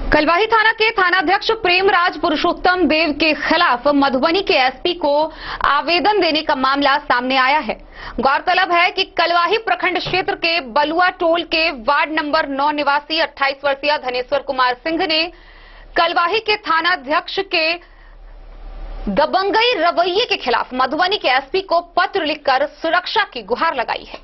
कलवाही थाना के थानाध्यक्ष प्रेमराज पुरुषोत्तम देव के खिलाफ मधुबनी के एसपी को आवेदन देने का मामला सामने आया है। गौरतलब है कि कलवाही प्रखंड क्षेत्र के बलुआ टोल के वार्ड नंबर 9 निवासी 28 वर्षीय धनेश्वर कुमार सिंह ने कलवाही के थानाध्यक्ष के दबंगई रवैये के खिलाफ मधुबनी के एसपी को पत्र लिखकर सुरक्षा की गुहार लगाई है।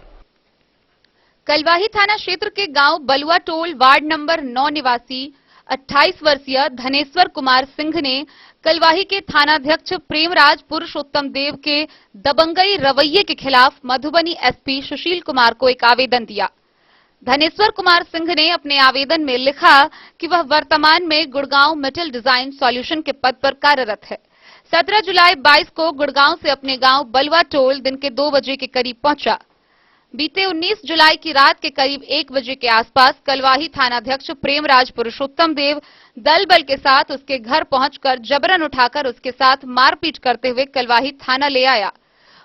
कलवाही थाना क्षेत्र के गांव बलुआ टोल वार्ड नंबर 9 निवासी 28 वर्षीय धनेश्वर कुमार सिंह ने कलवाही के थानाध्यक्ष प्रेमराज पुरुषोत्तम देव के दबंगई रवैये के खिलाफ मधुबनी एसपी सुशील कुमार को एक आवेदन दिया। धनेश्वर कुमार सिंह ने अपने आवेदन में लिखा कि वह वर्तमान में गुड़गांव मेटल डिजाइन सॉल्यूशन के पद पर कार्यरत है। 17 जुलाई 22 को गुड़गांव से अपने गांव बलुआ टोल दिन के 2 बजे के करीब पहुंचा। बीते 19 जुलाई की रात के करीब 1 बजे के आसपास कलवाही थानाध्यक्ष प्रेमराज पुरुषोत्तम देव दल बल के साथ उसके घर पहुंचकर जबरन उठाकर उसके साथ मारपीट करते हुए कलवाही थाना ले आया।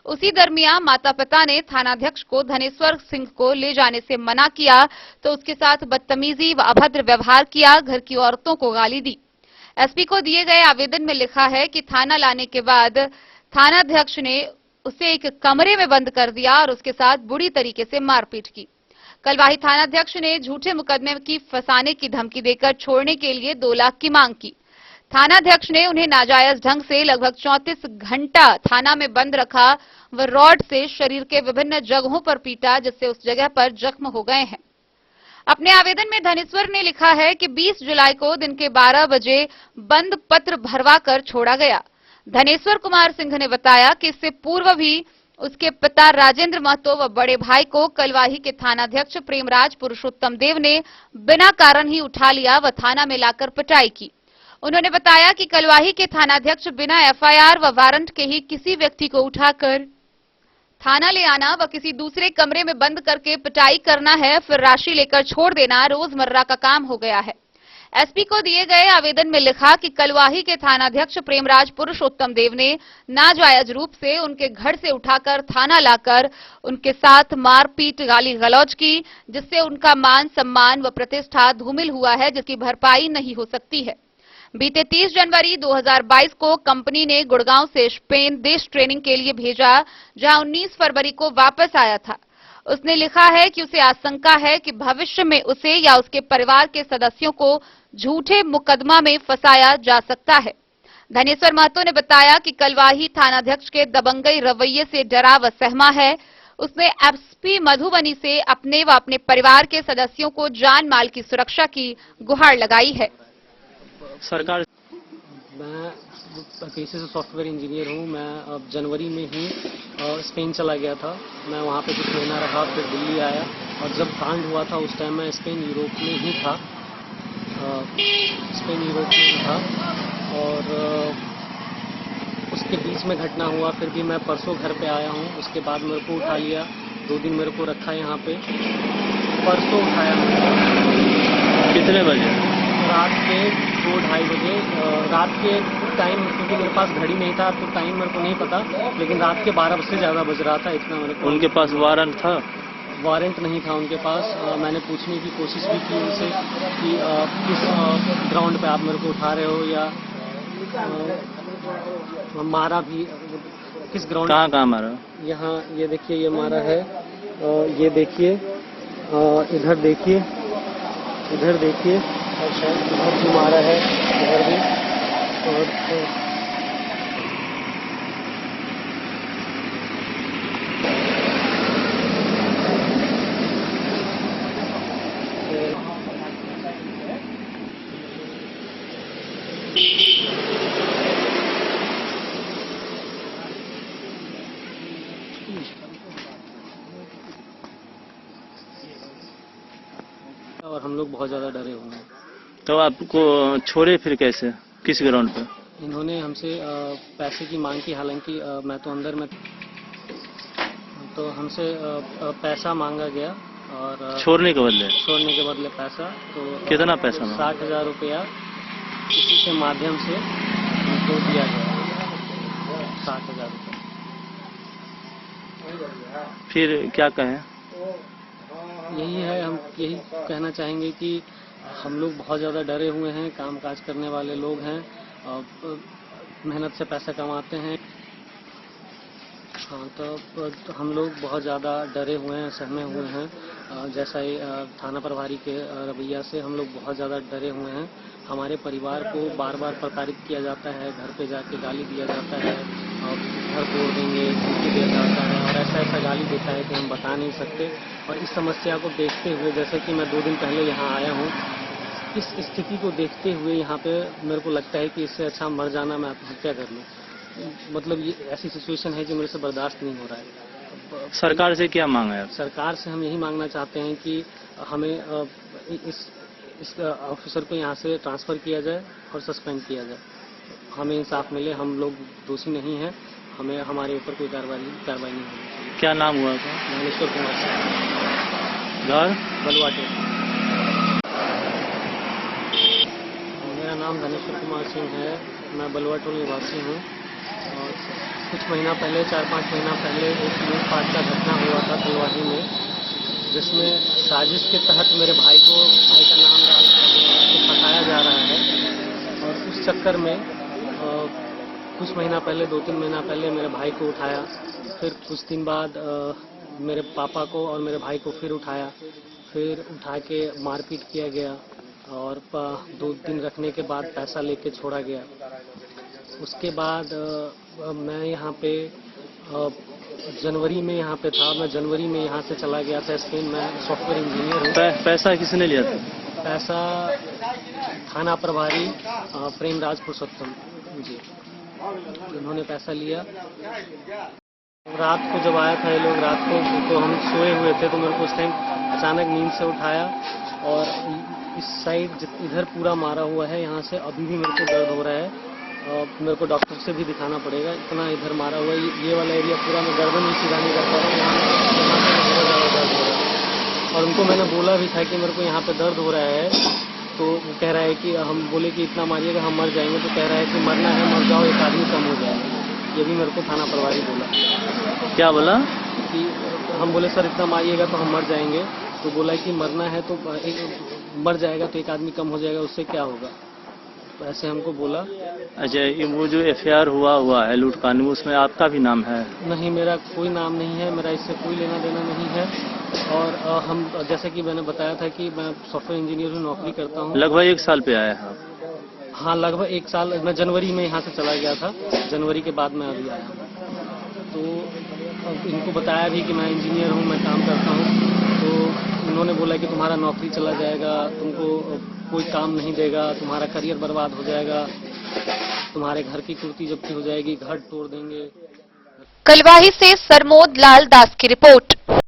उसी दरमियान माता पिता ने थानाध्यक्ष को धनेश्वर सिंह को ले जाने से मना किया तो उसके साथ बदतमीजी व अभद्र व्यवहार किया, घर की औरतों को गाली दी। एसपी को दिए गए आवेदन में लिखा है कि थाना लाने के बाद थानाध्यक्ष ने उसे एक कमरे में बंद कर दिया और उसके साथ बुरी तरीके से मारपीट की। कलवाही थानाध्यक्ष ने झूठे मुकदमे की फंसाने की धमकी देकर छोड़ने के लिए 2 लाख की मांग की। थानाध्यक्ष ने उन्हें नाजायज ढंग से लगभग 34 घंटा थाना में बंद रखा व रॉड से शरीर के विभिन्न जगहों पर पीटा, जिससे उस जगह पर जख्म हो गए हैं। अपने आवेदन में धनेश्वर ने लिखा है कि 20 जुलाई को दिन के 12 बजे बंद पत्र भरवा कर छोड़ा गया। धनेश्वर कुमार सिंह ने बताया कि इससे पूर्व भी उसके पिता राजेंद्र महतो व बड़े भाई को कलवाही के थानाध्यक्ष प्रेमराज पुरुषोत्तम देव ने बिना कारण ही उठा लिया व थाना में लाकर पिटाई की। उन्होंने बताया कि कलवाही के थानाध्यक्ष बिना एफआईआर व वारंट के ही किसी व्यक्ति को उठाकर थाना ले आना व किसी दूसरे कमरे में बंद करके पिटाई करना है, फिर राशि लेकर छोड़ देना रोजमर्रा का काम हो गया है। एसपी को दिए गए आवेदन में लिखा कि कलवाही के थानाध्यक्ष प्रेमराज पुरुषोत्तम देव ने नाजायज रूप से उनके घर से उठाकर थाना लाकर उनके साथ मारपीट गाली गलौज की, जिससे उनका मान सम्मान व प्रतिष्ठा धूमिल हुआ है, जिसकी भरपाई नहीं हो सकती है। बीते 30 जनवरी 2022 को कंपनी ने गुड़गांव से स्पेन देश ट्रेनिंग के लिए भेजा, जहां 19 फरवरी को वापस आया था। उसने लिखा है कि उसे आशंका है कि भविष्य में उसे या उसके परिवार के सदस्यों को झूठे मुकदमा में फंसाया जा सकता है। धनेश्वर महतो ने बताया कि कलवाही थानाध्यक्ष के दबंगई रवैये से डरा व सहमा है। उसने एसपी मधुबनी से अपने व अपने परिवार के सदस्यों को जान माल की सुरक्षा की गुहार लगाई है। सरकार मैं पेशे से सॉफ्टवेयर इंजीनियर हूँ। मैं अब जनवरी में ही स्पेन चला गया था। मैं वहाँ पे कुछ महीना रहा, फिर दिल्ली आया और जब कांड हुआ था उस टाइम मैं स्पेन यूरोप में ही था। और उसके बीच में घटना हुआ, फिर भी मैं परसों घर पे आया हूँ। उसके बाद मेरे को उठा लिया, 2 दिन मेरे को रखा यहाँ पे। परसों उठाया कितने बजे? रात के 2-2:30 बजे। रात के टाइम, क्योंकि मेरे पास घड़ी नहीं था तो टाइम मेरे को नहीं पता, लेकिन रात के 12 से ज़्यादा बज रहा था, इतना मेरे को। उनके पास वारंट था? वारंट नहीं था उनके पास। मैंने पूछने की कोशिश भी की उनसे कि किस ग्राउंड पे आप मेरे को उठा रहे हो, या मारा भी किस ग्राउंड? कहाँ मारा? यहाँ ये देखिए, ये मारा है। ये देखिए, इधर देखिए, इधर देखिए, और शायद इधर भी मारा है, इधर भी। और हम लोग बहुत ज़्यादा डरे हुए हैं। तो आपको छोड़े फिर कैसे, किस ग्राउंड पे? इन्होंने हमसे पैसे की मांग की, हालांकि मैं तो अंदर में, तो हमसे पैसा मांगा गया और छोड़ने के बदले पैसा। तो कितना पैसा? 60,000 रुपया किसी के माध्यम से हमको दिया गया, 60,000 रुपया। फिर क्या कहें? यही है, हम यही कहना चाहेंगे कि हम लोग बहुत ज़्यादा डरे हुए हैं। काम काज करने वाले लोग हैं, मेहनत से पैसा कमाते हैं। हाँ, तो हम लोग बहुत ज़्यादा डरे हुए हैं, सहमे हुए हैं। जैसा ही थाना प्रभारी के रवैया से हम लोग बहुत ज़्यादा डरे हुए हैं। हमारे परिवार को बार बार प्रताड़ित किया जाता है, घर पे जाके गाली दिया जाता है, और घर तोड़ देंगे, धमकी दिया जाता है, और ऐसा ऐसा गाली देता है कि हम बता नहीं सकते। और इस समस्या को देखते हुए, जैसे कि मैं 2 दिन पहले यहाँ आया हूँ, इस स्थिति को देखते हुए यहाँ पे मेरे को लगता है कि इससे अच्छा मर जाना, मैं आत्महत्या कर लूँ। मतलब ये ऐसी सिचुएशन है कि मेरे से बर्दाश्त नहीं हो रहा है। सरकार से क्या मांग है? सरकार से हम यही मांगना चाहते हैं कि हमें इस ऑफिसर को यहाँ से ट्रांसफ़र किया जाए और सस्पेंड किया जाए। हमें इंसाफ मिले, हम लोग दोषी नहीं हैं, हमें हमारे ऊपर कोई कार्रवाई नहीं होनी चाहिए। क्या नाम हुआ था? धनेश्वर कुमार सिंह, घर बलुआटे। मेरा नाम धनेश्वर कुमार सिंह है, मैं बलुआटोल निवासी हूँ। और कुछ महीना पहले, 4-5 महीना पहले एक लूटपाट का घटना हुआ था तलवाही में, जिसमें साजिश के तहत मेरे भाई का नाम डाल के फंसाया जा रहा है। और उस चक्कर में कुछ महीना पहले, 2-3 महीना पहले मेरे भाई को उठाया, फिर कुछ दिन बाद मेरे पापा को और मेरे भाई को फिर उठाया, फिर उठा के मारपीट किया गया, और 2 दिन रखने के बाद पैसा लेके छोड़ा गया। उसके बाद मैं यहाँ पे जनवरी में यहाँ पे था। मैं जनवरी में यहाँ से चला गया था स्पेन। मैं सॉफ्टवेयर इंजीनियर हूँ। पैसा किसने लिया था? पैसा थाना प्रभारी प्रेमराज पुरुषोत्तम जी, उन्होंने पैसा लिया। रात को जब आया था ये लोग, रात को तो हम सोए हुए थे, तो मेरे को उस टाइम अचानक नींद से उठाया, और इस साइड इधर पूरा मारा हुआ है। यहाँ से अभी भी मेरे को दर्द हो रहा है, मेरे को डॉक्टर से भी दिखाना पड़ेगा, इतना इधर मारा हुआ है। ये वाला एरिया पूरा मैं गर्दन भी सीधा नहीं कर पा रहा हूँ, बहुत ज़्यादा दर्द हो रहा है। और उनको मैंने बोला भी था कि मेरे को यहाँ पे दर्द हो रहा है, तो वो कह रहा है कि हम बोले कि इतना मारिएगा हम मर जाएंगे, तो कह रहा है कि मरना है मर जाओ, एक आदमी कम हो जाएगा। ये भी मेरे को थाना प्रभारी बोला। क्या बोला? कि हम बोले सर इतना मारिएगा तो हम मर जाएंगे, तो बोला कि मरना है तो मर जाएगा तो एक आदमी कम हो जाएगा, उससे क्या होगा, तो ऐसे हमको बोला। अच्छा, वो जो FIR हुआ है लूटकांड में, उसमें आपका भी नाम है? नहीं, मेरा कोई नाम नहीं है, मेरा इससे कोई लेना देना नहीं है। और हम, जैसे कि मैंने बताया था कि मैं सॉफ्टवेयर इंजीनियर हूँ, नौकरी करता हूँ। लगभग 1 साल पे आया है? हाँ, लगभग 1 साल। मैं जनवरी में यहाँ से चला गया था, जनवरी के बाद मैं अभी आया हूँ। तो इनको बताया भी कि मैं इंजीनियर हूँ, मैं काम करता हूँ, तो उन्होंने बोला कि तुम्हारा नौकरी चला जाएगा, तुमको कोई काम नहीं देगा, तुम्हारा करियर बर्बाद हो जाएगा, तुम्हारे घर की कुर्ती जब्ती हो जाएगी, घर तोड़ देंगे। कलवाही से सरमोद लाल दास की रिपोर्ट।